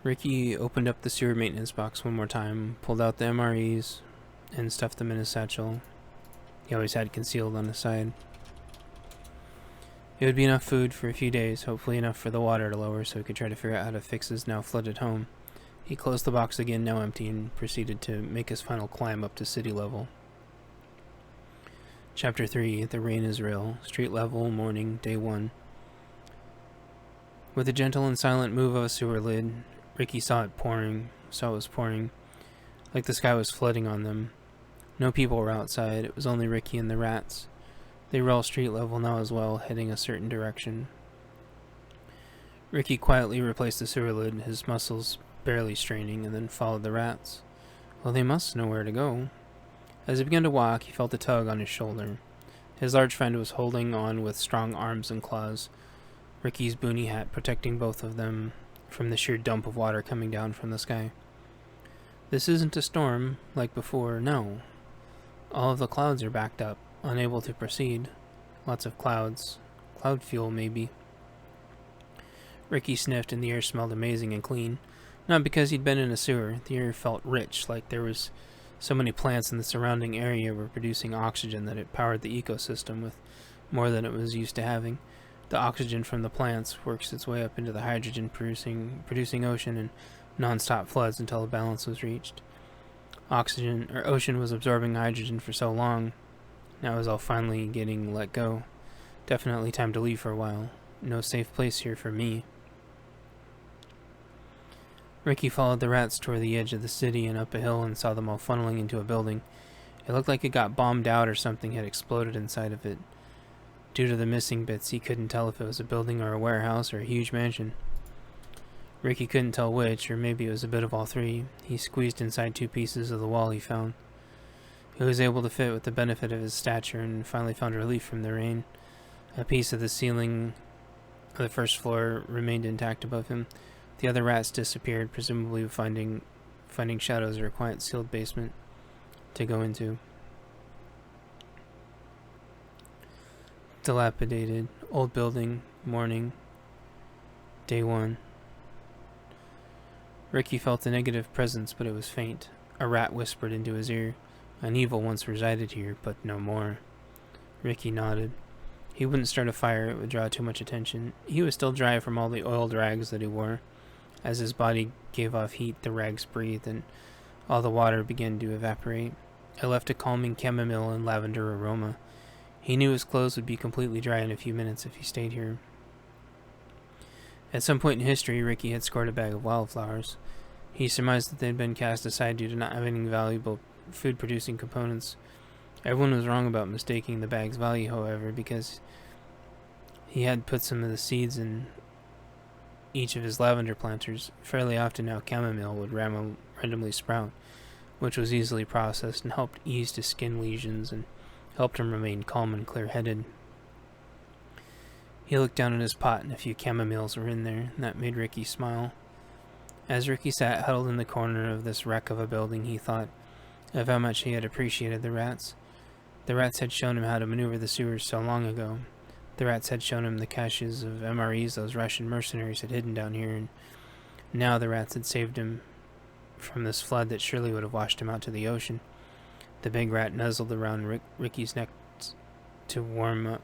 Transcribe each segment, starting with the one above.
Ricky opened up the sewer maintenance box one more time, pulled out the MREs, and stuffed them in his satchel. He always had concealed on the side. It would be enough food for a few days, hopefully enough for the water to lower so he could try to figure out how to fix his now flooded home. He closed the box again, now empty, and proceeded to make his final climb up to city level. Chapter 3, The Rain is Real. Street level, morning, day 1. With a gentle and silent move of a sewer lid, Ricky saw it was pouring, like the sky was flooding on them. No people were outside, it was only Ricky and the rats. They were all street level now as well, heading a certain direction. Ricky quietly replaced the sewer lid, his muscles barely straining, and then followed the rats. Well, they must know where to go. As he began to walk, he felt a tug on his shoulder. His large friend was holding on with strong arms and claws, Ricky's boonie hat protecting both of them from the sheer dump of water coming down from the sky. This isn't a storm like before, no. All of the clouds are backed up, unable to proceed. Lots of clouds. Cloud fuel, maybe. Ricky sniffed and the air smelled amazing and clean. Not because he'd been in a sewer. The air felt rich, like there was so many plants in the surrounding area were producing oxygen that it powered the ecosystem with more than it was used to having. The oxygen from the plants works its way up into the hydrogen producing ocean and non-stop floods until a balance was reached. Ocean was absorbing hydrogen for so long. Now it was all finally getting let go. Definitely time to leave for a while. No safe place here for me. Ricky followed the rats toward the edge of the city and up a hill and saw them all funneling into a building. It looked like it got bombed out or something had exploded inside of it. Due to the missing bits, he couldn't tell if it was a building or a warehouse or a huge mansion. Ricky couldn't tell which, or maybe it was a bit of all three. He squeezed inside 2 pieces of the wall he found. He was able to fit with the benefit of his stature and finally found relief from the rain. A piece of the ceiling of the first floor remained intact above him. The other rats disappeared, presumably finding shadows or a quiet sealed basement to go into. Dilapidated, old building, morning, day 1. Ricky felt a negative presence, but it was faint. A rat whispered into his ear. An evil once resided here, but no more. Ricky nodded. He wouldn't start a fire, it would draw too much attention. He was still dry from all the oiled rags that he wore. As his body gave off heat, the rags breathed, and all the water began to evaporate. It left a calming chamomile and lavender aroma. He knew his clothes would be completely dry in a few minutes if he stayed here. At some point in history, Ricky had scored a bag of wildflowers. He surmised that they had been cast aside due to not having valuable food-producing components. Everyone was wrong about mistaking the bag's value, however, because he had put some of the seeds in each of his lavender planters. Fairly often now, chamomile would randomly sprout, which was easily processed and helped ease his skin lesions and helped him remain calm and clear-headed. He looked down at his pot and a few chamomiles were in there, and that made Ricky smile. As Ricky sat huddled in the corner of this wreck of a building, he thought of how much he had appreciated the rats. The rats had shown him how to maneuver the sewers so long ago. The rats had shown him the caches of MREs those Russian mercenaries had hidden down here, and now the rats had saved him from this flood that surely would have washed him out to the ocean. The big rat nuzzled around Ricky's neck to warm up,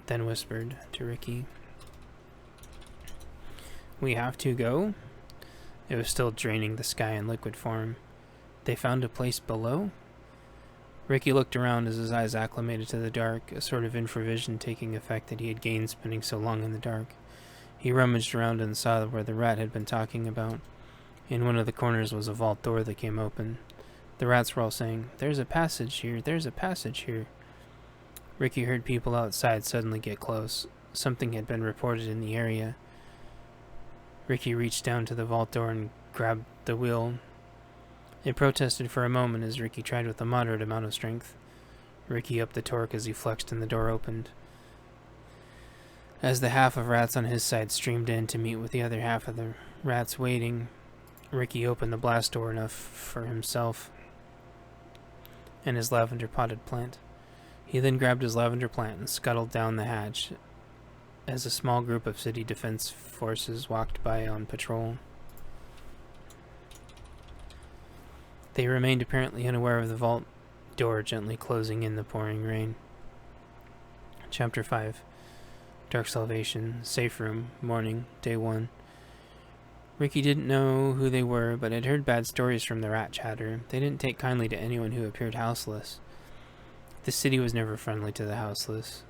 then whispered to Ricky, "We have to go?" It was still draining the sky in liquid form. They found a place below? Ricky looked around as his eyes acclimated to the dark, a sort of infravision taking effect that he had gained spending so long in the dark. He rummaged around and saw where the rat had been talking about. In one of the corners was a vault door that came open. The rats were all saying, "There's a passage here, there's a passage here." Ricky heard people outside suddenly get close. Something had been reported in the area. Ricky reached down to the vault door and grabbed the wheel. It protested for a moment as Ricky tried with a moderate amount of strength. Ricky upped the torque as he flexed and the door opened. As the half of rats on his side streamed in to meet with the other half of the rats waiting, Ricky opened the blast door enough for himself and his lavender potted plant. He then grabbed his lavender plant and scuttled down the hatch. as a small group of city defense forces walked by on patrol. They remained apparently unaware of the vault door gently closing in the pouring rain. Chapter 5. Dark Salvation, Safe Room, Morning, Day 1. Ricky didn't know who they were, but had heard bad stories from the rat chatter. They didn't take kindly to anyone who appeared houseless. The city was never friendly to the houseless.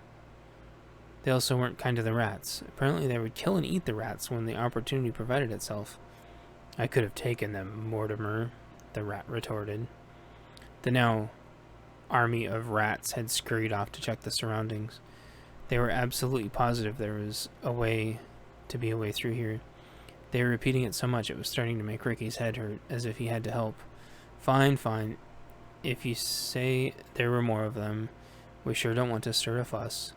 They also weren't kind to the rats. Apparently they would kill and eat the rats when the opportunity provided itself. I could have taken them, Mortimer, the rat retorted. The now army of rats had scurried off to check the surroundings. They were absolutely positive there was a way through here. They were repeating it so much it was starting to make Ricky's head hurt, as if he had to help. Fine, fine. If you say there were more of them, we sure don't want to stir a fuss.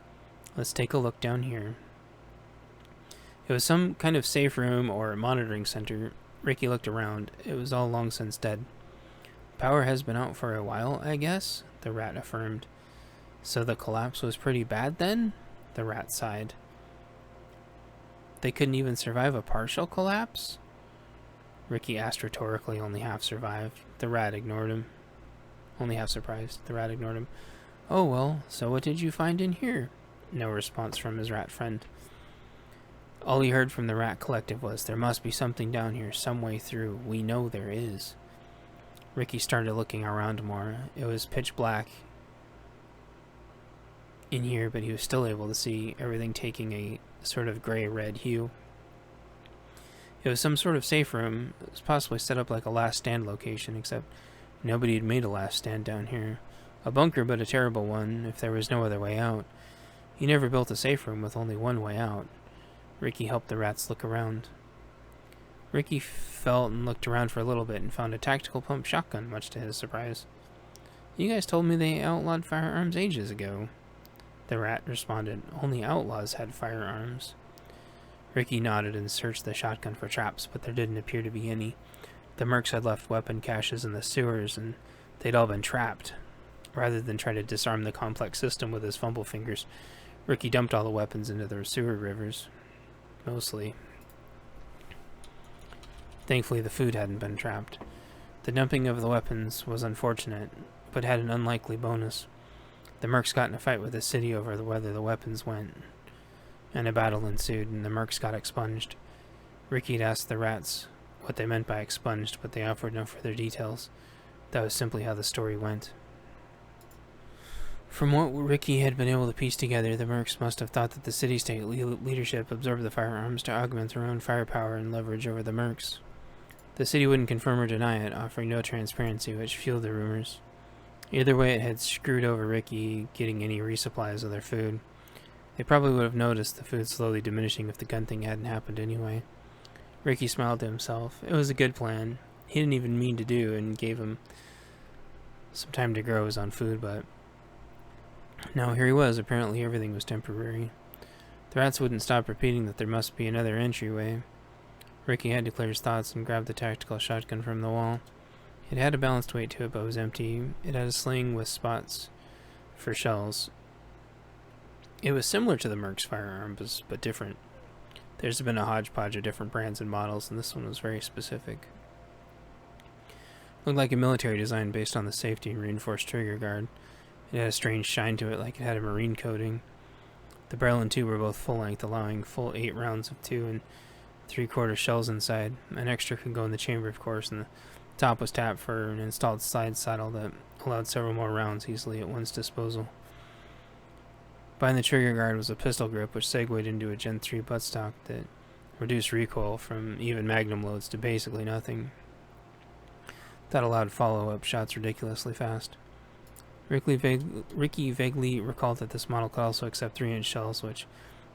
Let's take a look down here. It was some kind of safe room or monitoring center. Ricky looked around. It was all long since dead. Power has been out for a while, I guess, the rat affirmed. So the collapse was pretty bad then? The rat sighed. They couldn't even survive a partial collapse? Ricky asked rhetorically, only half survived. The rat ignored him. Only half surprised. The rat ignored him. Oh well, so what did you find in here? No response from his rat friend. All he heard from the rat collective was, there must be something down here, some way through. We know there is. Ricky started looking around more. It was pitch black in here, but he was still able to see everything taking a sort of gray-red hue. It was some sort of safe room. It was possibly set up like a last stand location, except nobody had made a last stand down here. A bunker, but a terrible one, if there was no other way out. He never built a safe room with only one way out. Ricky helped the rats look around. Ricky felt and looked around for a little bit and found a tactical pump shotgun, much to his surprise. You guys told me they outlawed firearms ages ago. The rat responded, only outlaws had firearms. Ricky nodded and searched the shotgun for traps, but there didn't appear to be any. The mercs had left weapon caches in the sewers, and they'd all been trapped. Rather than try to disarm the complex system with his fumble fingers, Ricky dumped all the weapons into the sewer rivers. Mostly. Thankfully, the food hadn't been trapped. The dumping of the weapons was unfortunate, but had an unlikely bonus. The mercs got in a fight with the city over whether the weapons went, and a battle ensued, and the mercs got expunged. Ricky had asked the rats what they meant by expunged, but they offered no further details. That was simply how the story went. From what Ricky had been able to piece together, the mercs must have thought that the city-state leadership absorbed the firearms to augment their own firepower and leverage over the mercs. The city wouldn't confirm or deny it, offering no transparency, which fueled the rumors. Either way, it had screwed over Ricky getting any resupplies of their food. They probably would have noticed the food slowly diminishing if the gun thing hadn't happened anyway. Ricky smiled to himself. It was a good plan. He didn't even mean to do, and gave him some time to grow his own food, but now here he was. Apparently everything was temporary. The rats wouldn't stop repeating that there must be another entryway. Ricky had to clear his thoughts and grabbed the tactical shotgun from the wall. It had a balanced weight to it, but was empty. It had a sling with spots for shells. It was similar to the merc's firearms, but different. There's been a hodgepodge of different brands and models, and this one was very specific. Looked like a military design based on the safety and reinforced trigger guard. It had a strange shine to it, like it had a marine coating. The barrel and tube were both full-length, allowing full 8 rounds of 2 3/4 shells inside. An extra could go in the chamber, of course, and the top was tapped for an installed slide saddle that allowed several more rounds easily at one's disposal. Behind the trigger guard was a pistol grip, which segued into a Gen 3 buttstock that reduced recoil from even magnum loads to basically nothing. That allowed follow-up shots ridiculously fast. Ricky vaguely recalled that this model could also accept 3-inch shells, which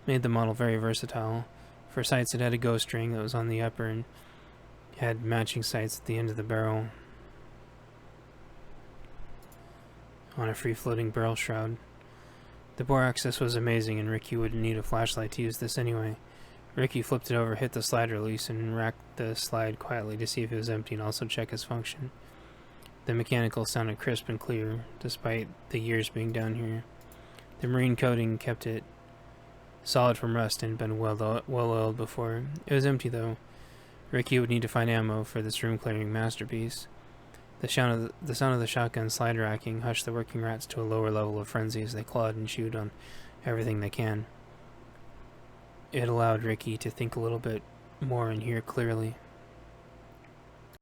made the model very versatile. For sights, it had a ghost ring that was on the upper and had matching sights at the end of the barrel on a free-floating barrel shroud. The bore access was amazing, and Ricky wouldn't need a flashlight to use this anyway. Ricky flipped it over, hit the slide release, and racked the slide quietly to see if it was empty and also check its function. The mechanical sounded crisp and clear, despite the years being down here. The marine coating kept it solid from rust and been well oiled before. It was empty, though. Ricky would need to find ammo for this room-clearing masterpiece. The sound of the shotgun slide racking hushed the working rats to a lower level of frenzy as they clawed and chewed on everything they can. It allowed Ricky to think a little bit more and hear clearly.